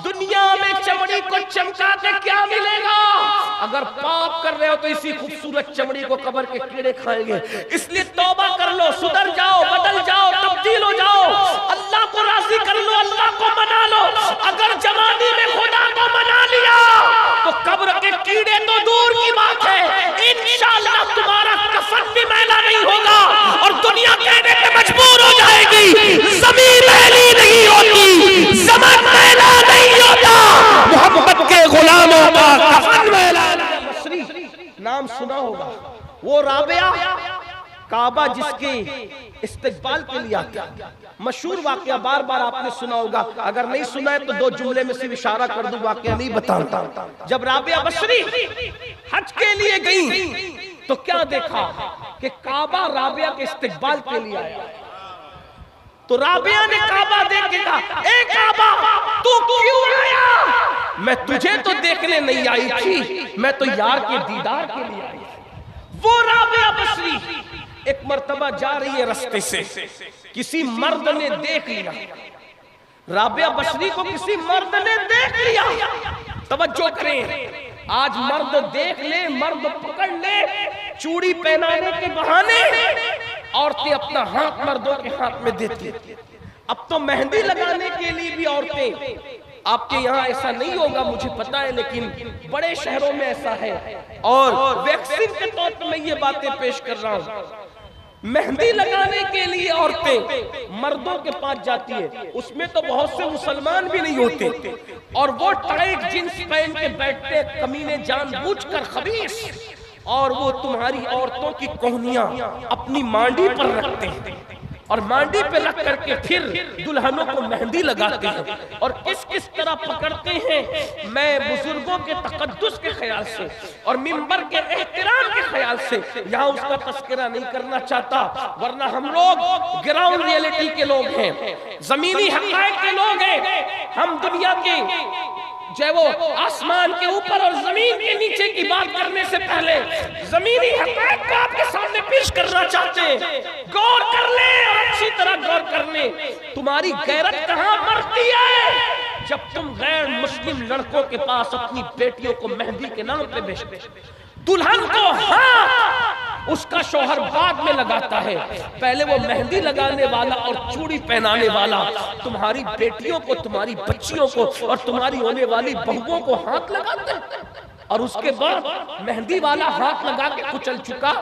دنیا میں چمڑی کو چمکا کے کیا ملے گا؟ اگر پاپ کر رہے ہو تو اسی خوبصورت چمڑی کو قبر کے کیڑے کھائیں گے. اس لیے توبہ کر لو, سدھر جاؤ, بدل جاؤ, تبدیل ہو جاؤ, اللہ کو راضی کر لو, اللہ کو منا لو. اگر جوانی میں خدا کو منا لیا تو قبر کے کیڑے تو دور کی بات ہے, انشاءاللہ تمہارا کفن بھی میلا نہیں ہوگا اور دنیا کہنے پہ مجبور ہو جائے گی زمین میلی نہیں ہوتی, زمین میلا نہیں ہوتا, محمد کے غلاموں کا کفن میلا. مصری نام سنا ہوگا, وہ رابعہ کعبہ جس کے استقبال کے لیے آتا, مشہور واقعہ بار بار آپ نے سنا ہوگا, اگر نہیں سنا ہے تو دو جملے میں صرف اشارہ کر دوں, واقعہ نہیں بتاتا. جب رابعہ بصری حج کے لیے گئی تو کیا دیکھا کہ کعبہ رابعہ کے استقبال کے لیے آیا. تو رابعہ نے کعبہ دیکھ کے کہا, اے کعبہ تو کیوں آیا؟ میں تجھے تو دیکھنے نہیں آئی تھی, میں تو یار کے دیدار کے لیے آئی تھی. وہ رابعہ بصری ایک مرتبہ جا رہی ہے رستے سے, کسی مرد نے دیکھ لیا, رابعہ بصری کو کسی مرد نے دیکھ لیا. توجہ کریں, آج مرد دیکھ لے, مرد پکڑ لے, چوڑی پہنانے کے بہانے عورتیں اپنا ہاتھ مردوں کے ہاتھ میں دیتی. اب تو مہندی لگانے کے لیے بھی عورتیں, آپ کے یہاں ایسا نہیں ہوگا مجھے پتا ہے, لیکن بڑے شہروں میں ایسا ہے, اور ویکسین کے طور پر میں یہ باتیں پیش کر رہا ہوں. مہندی لگانے کے لیے عورتیں مردوں کے پاس جاتی ہے, اس میں تو بہت سے مسلمان بھی نہیں ہوتے, اور وہ ٹائٹ جنس پہن کے بیٹھتے کمینے جان بوجھ کر خبیث, اور وہ تمہاری عورتوں کی کوہنیاں اپنی مانڈی پر رکھتے ہیں, اور مانڈی پہ رکھ کر کے پھر دلہنوں کو مہندی لگاتے ہیں, اور کس طرح پکڑتے ہیں. میں بزرگوں کے تقدس کے خیال سے اور منبر کے احترام کے خیال سے یہاں اس کا تذکرہ نہیں کرنا چاہتا, ورنہ ہم لوگ گراؤنڈ ریئلٹی کے لوگ ہیں, زمینی حقائق کے لوگ ہیں. ہم دنیا کے جو وہ آسمان کے اوپر اور زمین کے نیچے کی بات کرنے سے پہلے زمینی حقائق کو آپ کے سامنے پیش کرنا چاہتے ہیں. غور کر لیں اور اچھی طرح غور کر لیں, تمہاری غیرت کہاں مرتی ہے جب تم غیر مسلم لڑکوں کے پاس اپنی بیٹیوں کو مہندی کے نام پہ بیچتے. دلہن کو ہاں اس کا شوہر بعد میں لگاتا ہے, پہلے وہ مہندی لگانے والا اور چوڑی پہنانے والا تمہاری بیٹیوں کو, تمہاری بچیوں کو اور تمہاری ہونے والی بہووں کو ہاتھ لگاتا ہے, اور اس کے بعد مہندی والا ہاتھ لگا کے کچل چکا,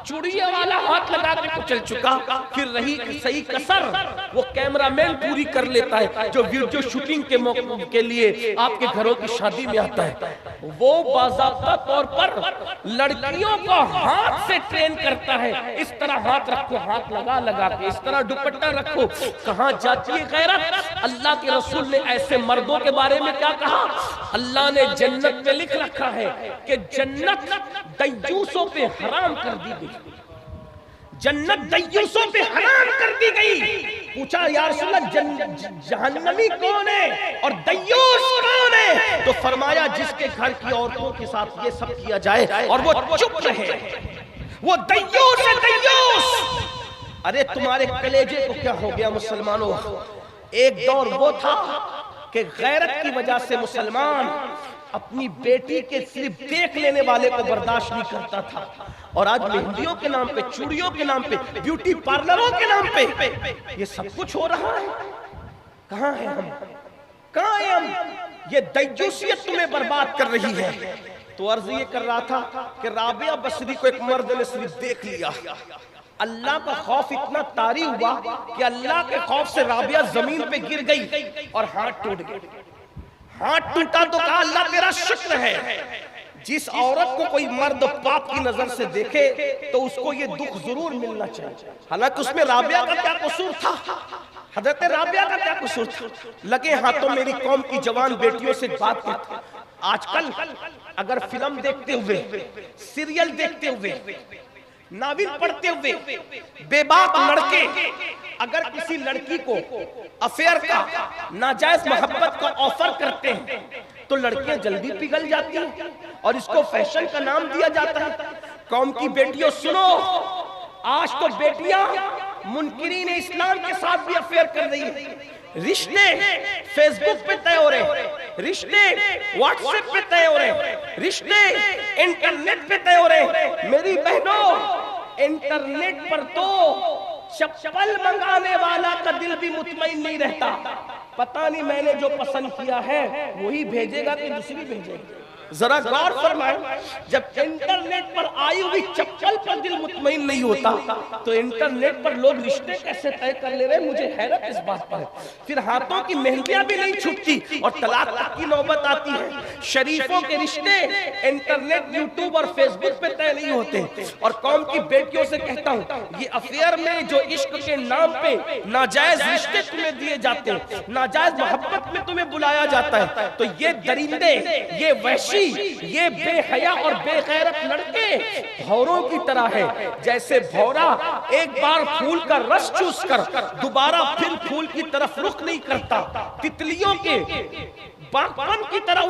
چوڑیے والا ہاتھ لگا کے کچل چکا, پھر رہی صحیح کسر وہ کیمرہ مین پوری کر لیتا ہے جو ویڈیو شوٹنگ کے موقع کے لیے آپ کے گھروں کی شادی میں آتا ہے. وہ باضابطہ طور پر لڑکیوں کو ہاتھ سے ٹرین کرتا ہے, اس طرح ہاتھ رکھو, ہاتھ لگا کے اس طرح دوپٹہ رکھو. کہاں جاتی ہے غیرت؟ اللہ کے رسول نے ایسے مردوں کے بارے میں کیا کہا؟ اللہ نے جنت میں لکھ رکھا ہے کہ جنت دیوسوں پہ حرام کر دی گئی, جنت دیوسوں پہ حرام کر دی گئی. پوچھا یا رسول اللہ جہنمی کون ہے اور دیوس کون ہے؟ تو فرمایا جس کے گھر کی عورتوں کے ساتھ یہ سب کیا جائے اور وہ چپ رہے, وہ دیوس ہے, دیوس. ارے تمہارے کلیجے کو کیا ہو گیا مسلمانوں؟ ایک دور وہ تھا کہ غیرت کی وجہ سے مسلمان اپنی بیٹی کے صرف دیکھ لینے والے کو برداشت نہیں کرتا تھا, اور آج مہندیوں کے نام پہ, چوڑیوں کے نام پہ, بیوٹی پارلروں کے نام پہ یہ سب کچھ ہو رہا ہے. کہاں ہیں ہم, کہاں ہیں ہم؟ یہ دیوسیت تمہیں برباد کر رہی ہے. تو عرض یہ کر رہا تھا کہ رابعہ بصری کو ایک مرد نے صرف دیکھ لیا, اللہ کا خوف اتنا طاری ہوا کہ اللہ کے خوف سے رابعہ زمین پہ گر گئی اور ہاتھ ٹوٹ گئے. ہاتھ ٹوٹا تو کہا اللہ تیرا شکر ہے. جس عورت کو کوئی مرد پاپ کی نظر سے دیکھے تو اس کو یہ دکھ ضرور ملنا چاہیے. حالانکہ اس میں رابعہ کا کیا قصور تھا, حضرت رابعہ کا کیا قصور تھا؟ لگے ہاتھوں میری قوم کی جوان بیٹیوں سے بات کرتے. آج کل اگر فلم دیکھتے ہوئے, سیریل دیکھتے ہوئے, ناول پڑھتے ہوئے بے باک لڑکے اگر کسی لڑکی کو افیئر کا, ناجائز محبت کا آفر کرتے ہیں تو لڑکیاں جلدی پگھل جاتی ہیں اور اس کو فیشن کا نام دیا جاتا ہے. قوم کی بیٹیوں سنو, آج تو بیٹیاں منکرین اسلام کے ساتھ بھی افیئر کر رہی ہیں. رشتے فیس بک پہ طے ہو رہے ہیں, رشتے واٹس ایپ پہ طے ہو رہے، رشتے انٹرنیٹ پہ طے ہو رہے۔ میری بہنوں، انٹرنیٹ پر تو چپل منگانے والا کا دل بھی مطمئن نہیں رہتا، پتہ نہیں میں نے جو پسند کیا ہے وہی بھیجے گا کہ دوسری بھیجے گا۔ ذرا غور فرمائیں، جب انٹرنیٹ پر آئی ہوئی چپل پر دل مطمئن نہیں ہوتا تو انٹرنیٹ پر لوگ رشتے کیسے طے کر لے رہے ہیں؟ مجھے حیرت اس بات پر ہے۔ پھر ہاتھوں کی مہندیاں بھی نہیں چھوٹتی اور طلاق تک کی نوبت آتی ہے۔ شریفوں کے رشتے انٹرنیٹ، یوٹیوب اور فیس بک پہ طے نہیں ہوتے۔ اور قوم کی بیٹیوں سے کہتا ہوں، یہ افیئر میں جو عشق کے نام پہ ناجائز رشتے تمہیں دیے جاتے ہیں، ناجائز محبت میں تمہیں بلایا جاتا ہے، تو یہ درندے، یہ وحشی، یہ بے حیا اور بے غیرت لڑکے بھوروں کی طرح ہے۔ جیسے بھورا ایک بار پھول کا رس چوس کر دوبارہ پھر پھول کی طرف رخ نہیں کرتا، تتلیوں کے باغبان کی طرح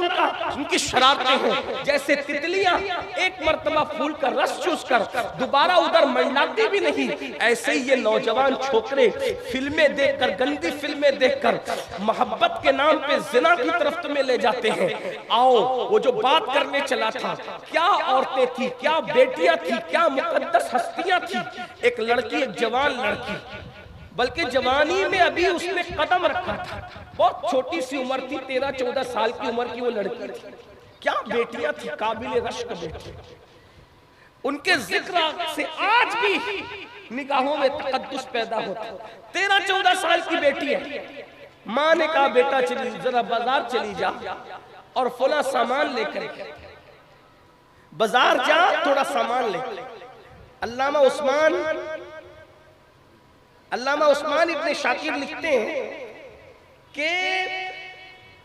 ان کی شرارتیں ہیں۔ جیسے تتلیاں ایک مرتبہ پھول کا رس چوس کر دوبارہ ادھر منڈلاتی بھی نہیں، ایسے ہی یہ نوجوان چھوکرے فلمیں دیکھ کر، گندی فلمیں دیکھ کر محبت کے نام پہ زنا کی طرف تمہیں لے جاتے ہیں۔ آؤ، وہ جو بات کرنے چلا تھا، کیا عورتیں تھی، کیا بیٹیاں تھی، کیا مقدس ہستیاں تھی۔ ایک لڑکی، ایک جوان لڑکی، بلکہ جوانی میں ابھی اس نے قدم رکھا تھا، بہت چھوٹی سی عمر تھی، 13-14 سال کی عمر کی وہ لڑکی تھی۔ کیا بیٹیاں تھی، قابل رشک بیٹی۔ ان کے ذکر سے آج بھی نگاہوں میں تقدس پیدا ہوتا۔ 13-14 سال کی بیٹی ہے، ماں نے کہا بیٹا چلی ذرا بازار چلی جا اور فلاں سامان لے کر بازار جا، تھوڑا سامان لے۔ علامہ عثمان ابن شاکر لکھتے ہیں کہ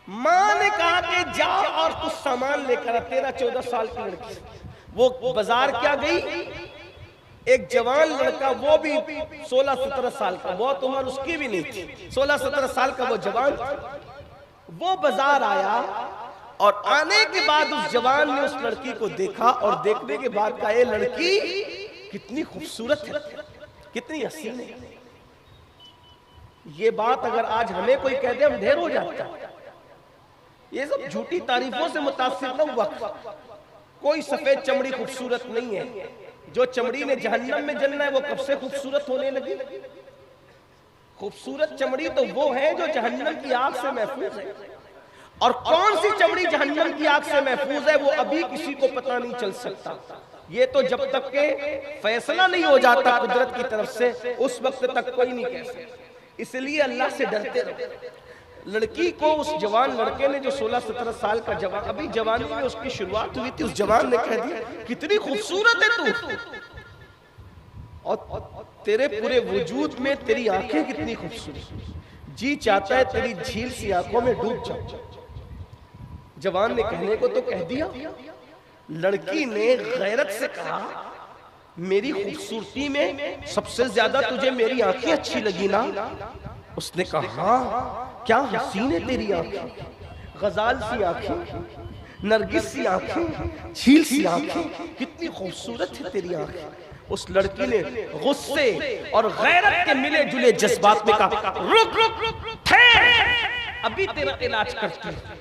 ماں نے کہا کہ جا اور کچھ سامان لے کر، 13-14 سال کی لڑکی، وہ بازار کیا گئی؟ ایک جوان لڑکا، وہ بھی 16-17 سال کا، بہت عمر اس کی بھی نہیں تھی، 16-17 سال کا وہ جوان، وہ بازار آیا اور آنے کے بعد اس جوان نے اس لڑکی کو دیکھا اور دیکھنے کے بعد کہا، اے لڑکی کتنی خوبصورت ہے، کتنی حسین ہے۔ یہ بات اگر آج ہمیں کوئی کہہ دے ہم ڈھیر ہو جاتا ہے۔ یہ سب جھوٹی تعریفوں سے متاثر نہ ہوا، کوئی سفید چمڑی خوبصورت نہیں ہے، جو چمڑی نے جہنم میں جلنا ہے وہ کب سے خوبصورت ہونے لگی۔ خوبصورت چمڑی تو وہ ہے جو جہنم کی آگ سے محفوظ ہے، اور کون سی چمڑی جہنم کی آگ سے محفوظ ہے وہ ابھی کسی کو پتہ نہیں چل سکتا۔ یہ تو جب تک کہ فیصلہ نہیں ہو جاتا قدرت کی طرف سے، اس وقت تک کوئی نہیں کہہ سکتا۔ اس لیے اللہ سے ڈرتے رہو۔ لڑکی کو اس جوان لڑکے نے جو 16-17 سال کا جوان، ابھی جوانی میں اس کی شروعات ہوئی تھی، اس جوان نے کہہ دیا کتنی خوبصورت ہے تو، اور تیرے پورے وجود میں تیری آنکھیں کتنی خوبصورت، جی چاہتا ہے تیری جھیل سی آنکھوں میں ڈوب جاؤں۔ جوان نے کہنے کو تو کہہ دیا، لڑکی نے غیرت سے کہا میری خوبصورتی میں سب سے زیادہ تجھے میری آنکھیں اچھی لگی نا؟ اس نے کہا ہاں، کیا حسین ہے تیری آنکھیں، غزال سی آنکھیں، نرگس سی آنکھیں، جھیل سی آنکھیں، کتنی خوبصورت ہے تیری آنکھیں۔ اس لڑکی نے غصے اور غیرت کے ملے جلے جذبات میں کہا رک ٹھہر، ابھی تیرا علاج کرتی ہوں۔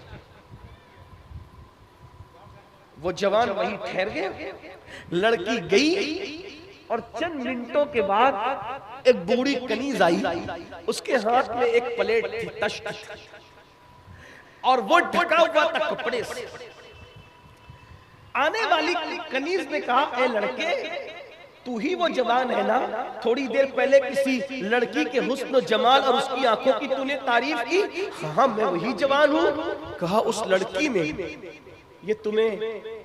وہ جوان وہی ٹھہر گئے، لڑکی گئی اور چند منٹوں کے بعد ایک بوڑھی کنیز آئی، اس کے ہاتھ میں ایک پلیٹ تھی، تشت، اور وہ ڈھکا ہوا تھا کپڑے سے۔ آنے والی کنیز نے کہا اے لڑکے تو ہی وہ جوان ہے نا، تھوڑی دیر پہلے کسی لڑکی کے حسن و جمال اور اس کی آنکھوں کی تو نے تعریف کی؟ ہاں میں وہی جوان ہوں۔ کہا اس لڑکی نے یہ تمہیں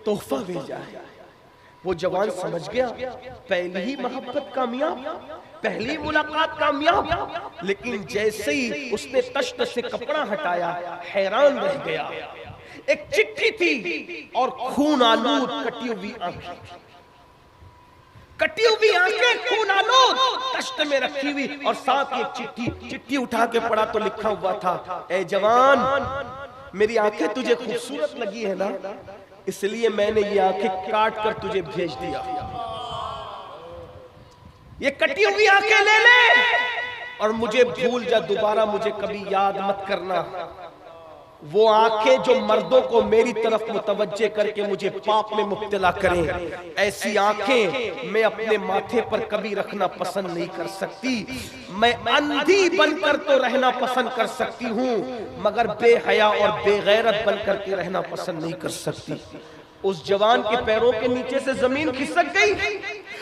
تحفہ بھیجا ہے۔ وہ جوان سمجھ گیا پہلی ہی محبت کامیاب، پہلی ملاقات کامیاب، لیکن جیسے ہی اس نے تشت سے کپڑا ہٹایا حیران رہ گیا۔ ایک چٹھی تھی اور خون آلود کٹی ہوئی آنکھیں، کٹی ہوئی آنکھیں خون آلود تشت میں رکھی ہوئی، اور ساتھ ایک چٹھی اٹھا کے پڑھا تو لکھا ہوا تھا اے جوان میری آنکھیں تجھے خوبصورت لگی ہے نا، اس لیے میں نے یہ آنکھیں کاٹ کر تجھے بھیج دیا، یہ کٹی ہوئی آنکھیں لے لے اور مجھے بھول جا، دوبارہ مجھے کبھی یاد مت کرنا۔ وہ آنکھیں جو مردوں کو میری طرف متوجہ کر کے مجھے پاپ میں مبتلا کریں، ایسی آنکھیں میں اپنے ماتھے پر کبھی رکھنا پسند نہیں کر سکتی۔ میں اندھی بن کر تو رہنا پسند کر سکتی ہوں، مگر بے حیا اور بے غیرت بن کر کے رہنا پسند نہیں کر سکتی۔ اس جوان کے پیروں کے نیچے سے زمین کھسک گئی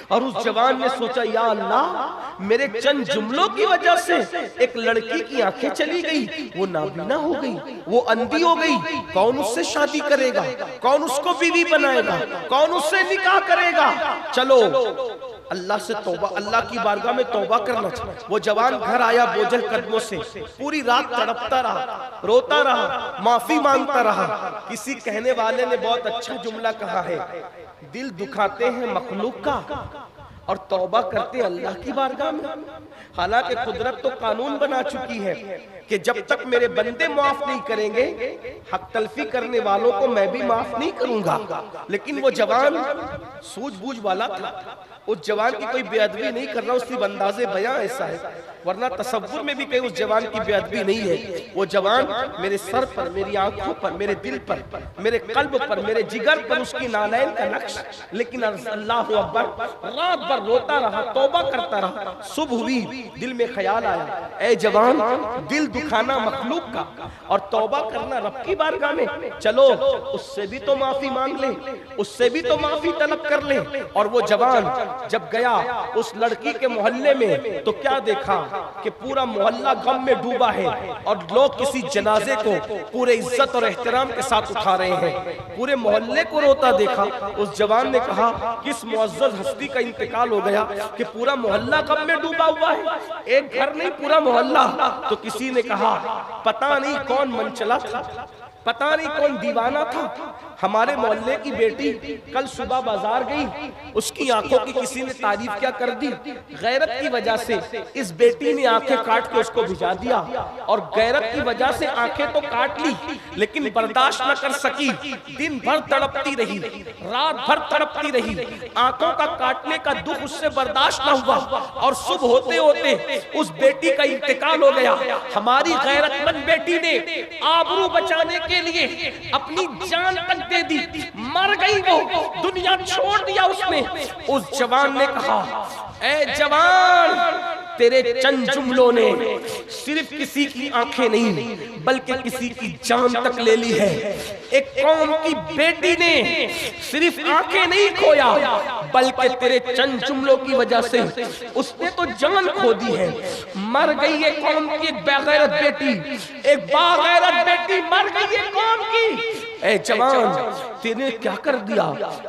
اور اس جوان نے سوچا یا اللہ، میرے چند جملوں کی وجہ سے ایک لڑکی کی آنکھیں چلی گئی، وہ نابینا ہو گئی، وہ اندھی ہو گئی، کون اس سے شادی کرے گا؟ کون اس کو بیوی بنائے گا؟ کون اس سے نکاح کرے گا؟ چلو اللہ سے توبہ، اللہ کی بارگاہ میں توبہ کرنا چاہتا۔ وہ جوان گھر آیا بوجھل قدموں سے، پوری رات تڑپتا رہا، روتا رہا، معافی مانگتا رہا۔ کسی کہنے والے نے بہت اچھا جملہ کہا ہے، دل دکھاتے ہیں مخلوق کا اور توبہ کرتے ہیں اللہ کی بارگاہ میں۔ حالانکہ قدرت تو قانون بنا چکی ہے کہ جب تک میرے بندے معاف نہیں کریں گے، حق تلفی کرنے والوں کو میں بھی معاف نہیں کروں گا۔ لیکن وہ جوان سوجھ بوجھ والا تھا، اس جوان کی کوئی بے ادبی نہیں کر رہا، اس کی انداز بیاں ایسا ہے، ورنہ تصور میں بھی کہیں اس جوان کی بے ادبی نہیں ہے۔ وہ جوان میرے سر پر، میری آنکھوں پر، میرے دل پر، میرے قلب پر، میرے جگر پر اس کی نالین کا نقش، لیکن اللہ اکبر، رات بھر روتا رہا، توبہ کرتا رہا۔ صبح ہوئی، دل میں خیال آیا، اے جوان، دل دکھانا مخلوق کا اور توبہ کرنا رب کی بارگاہ میں، چلو اس سے بھی تو معافی مانگ لیں، اس سے بھی تو معافی طلب کر لیں۔ اور وہ جوان جب گیا اس لڑکی کے محلے میں تو کیا دیکھا کہ پورا محلہ غم میں ڈوبا ہے اور لوگ کسی جنازے کو پورے عزت اور احترام کے ساتھ اٹھا رہے ہیں، پورے محلے کو روتا دیکھا۔ اس جوان نے کہا کس معزز ہستی کا انتقال ہو گیا کہ پورا محلہ غم میں ڈوبا ہوا ہے، ایک گھر نہیں پورا محلہ۔ تو کسی نے کہا پتہ نہیں کون منچلا تھا، پتہ نہیں کون دیوانہ تھا، ہمارے محلے کی بیٹی کل صبح بازار گئی، اس کی آنکھوں کی کسی نے تعریف کیا کر دی، غیرت کی وجہ سے اس بیٹی نے آنکھیں کاٹ کے اس کو بھجا دیا، اور غیرت کی وجہ سے آنکھیں تو کاٹ لی لیکن برداشت نہ کر سکی، دن بھر تڑپتی رہی، رات بھر تڑپتی رہی، آنکھوں کا کاٹنے کا دکھ اس سے برداشت نہ ہوا، اور صبح ہوتے ہوتے اس بیٹی کا انتقال ہو گیا۔ ہماری غیرت مند بیٹی نے آبرو بچانے کے لیے اپنی جان تک دے دی، مر گئی، وہ دنیا چھوڑ دیا اس نے۔ اس جوان نے کہا اے جوان، تیرے چند جملوں نے صرف کسی کی آنکھیں نہیں بلکہ کسی کی جان تک لے لی ہے۔ ایک قوم کی بیٹی نے صرف آنکھیں نہیں کھویا بلکہ تیرے چند جملوں کی وجہ سے اس نے تو جان کھو دی ہے۔ مر گئی ایک قوم کی ایک بغیرت بیٹی، ایک باغیرت بیٹی مر گئی ایک قوم کی۔ اے جوان، تینے کیا کر دیا؟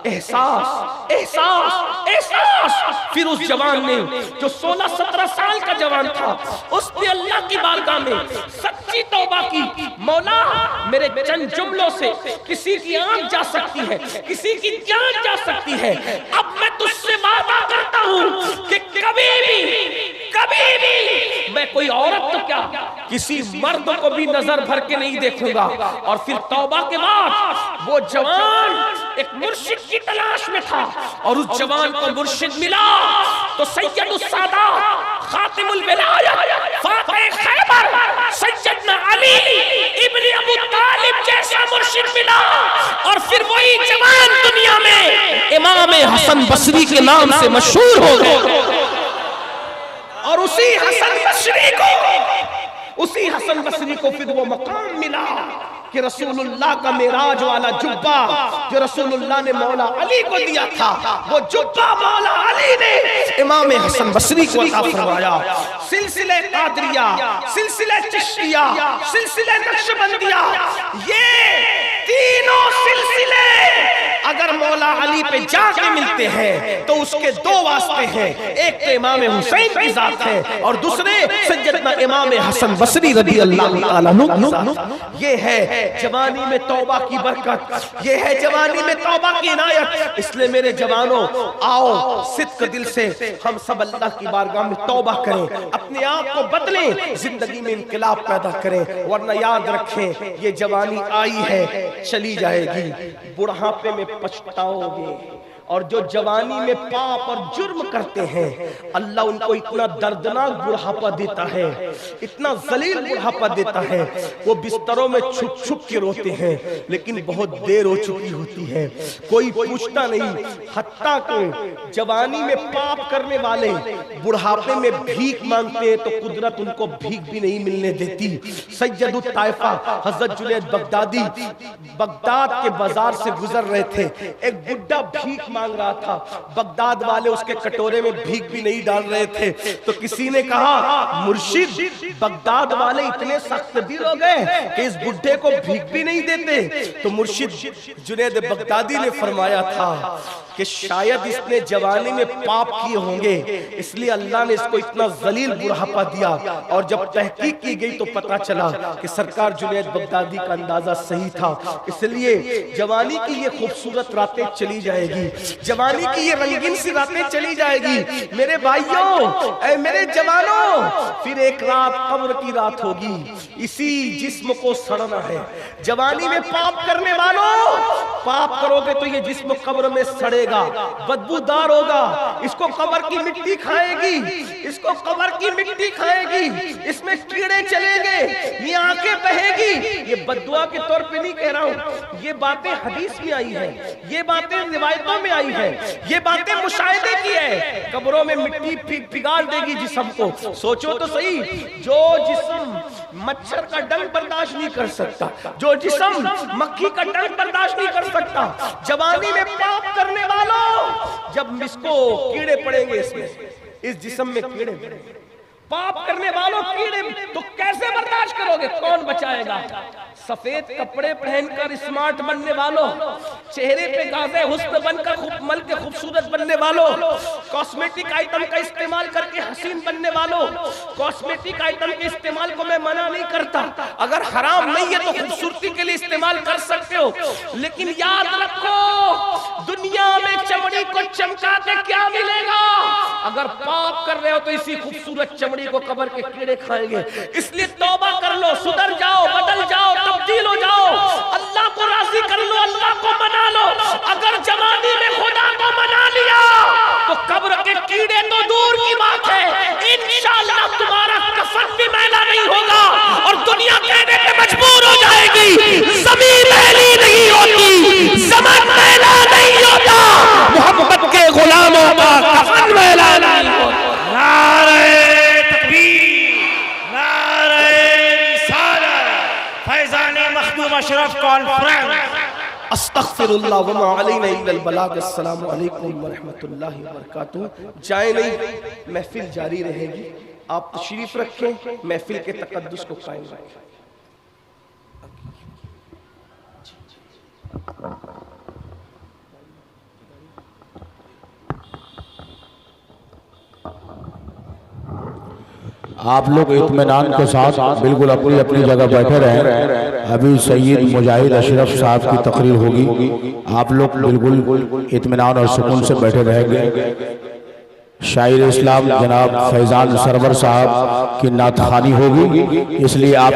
احساس، احساس، احساس۔ پھر اس جوان نے جو 16-17 سال کا جوان تھا، اس نے اللہ کی بارگاہ میں سچی توبہ کی، مولا میرے چند جملوں سے کسی کی آنکھ جا سکتی ہے، کسی کی جان جا سکتی ہے، اب میں تجھ سے وعدہ کرتا ہوں کہ کبھی بھی میں کوئی عورت تو کیا کسی مرد کو بھی نظر بھر کے نہیں دیکھوں گا۔ اور پھر توبہ کے بعد وہ جوان ایک مرشد کی تلاش میں تھا، اور اس جوان کو مرشد ملا تو سید السادات، خاتم الولایت، فاتح خیبر، سیدنا علی ابن ابو طالب جیسا مرشد ملا۔ اور پھر وہی جوان دنیا میں امام حسن بصری کے نام سے مشہور ہو گئے، اور اسی حسن بصری کو پھر وہ مقام ملا کہ رسول اللہ کا معراج والا جبہ جو رسول اللہ نے مولا علی کو دیا تھا، وہ جبہ مولا علی نے امام حسن بصری کو عطا فرمایا۔ سلسلہ قادریہ، سلسلہ چشتیہ، سلسلہ نقشبندیہ، یہ تینوں سلسلے اگر مولا علی پہ جا کے ملتے ہیں تو اس کے دو واسطے ہیں، ایک تو امام حسین کی ذات ہے اور دوسرے سیدنا امام حسن بصری رضی اللہ تعالیٰ عنہ۔ یہ ہے جوانی میں توبہ کی برکت، یہ ہے جوانی میں توبہ کی عنایت۔ اس لئے میرے جوانوں، آؤ صدق دل سے ہم سب اللہ کی بارگاہ میں توبہ کریں، اپنے آپ کو بدلیں، زندگی میں انقلاب پیدا کریں، ورنہ یاد رکھیں یہ جوانی آئی ہے چلی جائے گی، بڑھاپے میں پچھتاؤ گے اور جو جوانی میں پاپ اور جرم کرتے ہیں اللہ ان کو اتنا دردناک بڑھاپا دیتا ہے، اتنا ذلیل بڑھاپا دیتا ہے، وہ بستروں میں چھپ چھپ کے روتے ہیں لیکن بہت دیر ہو چکی ہوتی ہے، کوئی پوچھتا نہیں۔ حتیٰ کہ جوانی میں پاپ کرنے والے بڑھاپے میں بھیک مانگتے ہیں تو قدرت ان کو بھیک بھی نہیں ملنے دیتی۔ سید الطائفہ حضرت جنید بغدادی بغداد کے بازار سے گزر رہے تھے، ایک بڈھا بھیک مانگ رہا تھا، بغداد والے اس کے کٹورے میں بھیک بھی نہیں ڈال رہے تھے، تو کسی نے کہا مرشد بغداد والے اتنے سخت دل ہو گئے کہ اس بڈھے کو بھیک بھی نہیں دیتے، تو مرشد جنید بغدادی نے فرمایا تھا کہ شاید اس نے جوانی میں پاپ کیے ہوں گے اس لیے اللہ نے اس کو اتنا ذلیل بڑھاپا دیا، اور جب تحقیق کی گئی تو پتا چلا کہ سرکار جنید بغدادی کا اندازہ صحیح تھا۔ اس لیے جوانی کی یہ خوبصورت راتیں چلی جائے گی، جوانی کی یہ رنگین سی راتیں چلی جائے گی میرے بھائیوں، اے میرے جوانوں، پھر ایک رات قبر کی رات ہوگی، اسی جسم کو سڑنا ہے۔ جوانی میں پاپ کرنے والوں، پاپ کرو گے تو یہ جسم قبر میں سڑے گا، بدبودار ہوگا، اس کو قبر کی مٹی کھائے گی، اس کو قبر کی مٹی کھائے گی، اس میں کیڑے چلیں گے، یہ آنکھیں بہے گی۔ یہ بددعا کے طور پہ نہیں کہہ رہا ہوں، یہ باتیں حدیث میں آئی ہیں، یہ باتیں روایتوں میں آئی ہیں، یہ باتیں مشاہدے کی ہے۔ قبروں میں مٹی پگھال دے گی جسم کو۔ سوچو تو صحیح، جو جسم مچھر کا ڈنگ برداشت نہیں کر سکتا، جو جسم مکھی کا ڈنگ برداشت نہیں کر سکتا، جوانی میں پاپ کرنے والوں، جب اس کو کیڑے پڑیں گے، اس میں اس جسم میں کیڑے پڑیں گے، پاپ کرنے والوں کیڑے، تو کیسے برداشت کرو گے؟ کون بچائے گا؟ سفید کپڑے پہن کر اسمارٹ بننے والوں، چہرے پہ گازے حسن بن کر مل کے خوبصورت بننے والوں، کاسمیٹک آئٹم کا استعمال کر کے حسین بننے والوں، کاسمیٹک آئٹم کے استعمال کو میں منع نہیں کرتا، اگر حرام نہیں ہے تو خوبصورتی کے لیے استعمال کر سکتے ہو، لیکن یاد رکھو دنیا میں چمڑی کو چمکا کے کیا ملے گا؟ اگر پاپ کر رہے ہو تو اسی خوبصورت چمڑی کو قبر کے کیڑے کھائیں گے۔ اس لیے توبہ کر لو، سدھر جاؤ، بدل جاؤ، تبدیل ہو جاؤ، اللہ کو راضی کر لو، اللہ کو منا لو۔ اگر جوانی میں خدا کو منا لیا تو قبر کے کیڑے تو دور کی بات ہے، انشاءاللہ تمہارا کفن بھی میلا نہیں ہوگا، اور دنیا کہنے پہ مجبور ہو جائے گی زمین میلی نہیں ہوتی، زمین میلا نہیں ہوتا، محبت کے غلاموں کا کفن میلا نہیں ہوتا۔ نعرہ تکبیر، نعرہ رسالت، فیضان مخدوم اشرف کانفرنس۔ استغفر اللہ وما علینا الا البلاغ۔ السلام علیکم ورحمۃ اللہ وبرکاتہ۔ جائیں نہیں، محفل جاری رہے گی، آپ تشریف رکھیں، محفل کے تقدس کو قائم رکھیں۔ آپ لوگ اطمینان کے ساتھ بالکل اپنی اپنی جگہ بیٹھے رہیں، ابھی سید مجاہد اشرف صاحب کی تقریر ہوگی، آپ لوگ بالکل اطمینان اور سکون سے بیٹھے رہیں گے۔ شاعر اسلام جناب فیضان سرور صاحب کی نعت خوانی ہوگی، اس لیے آپ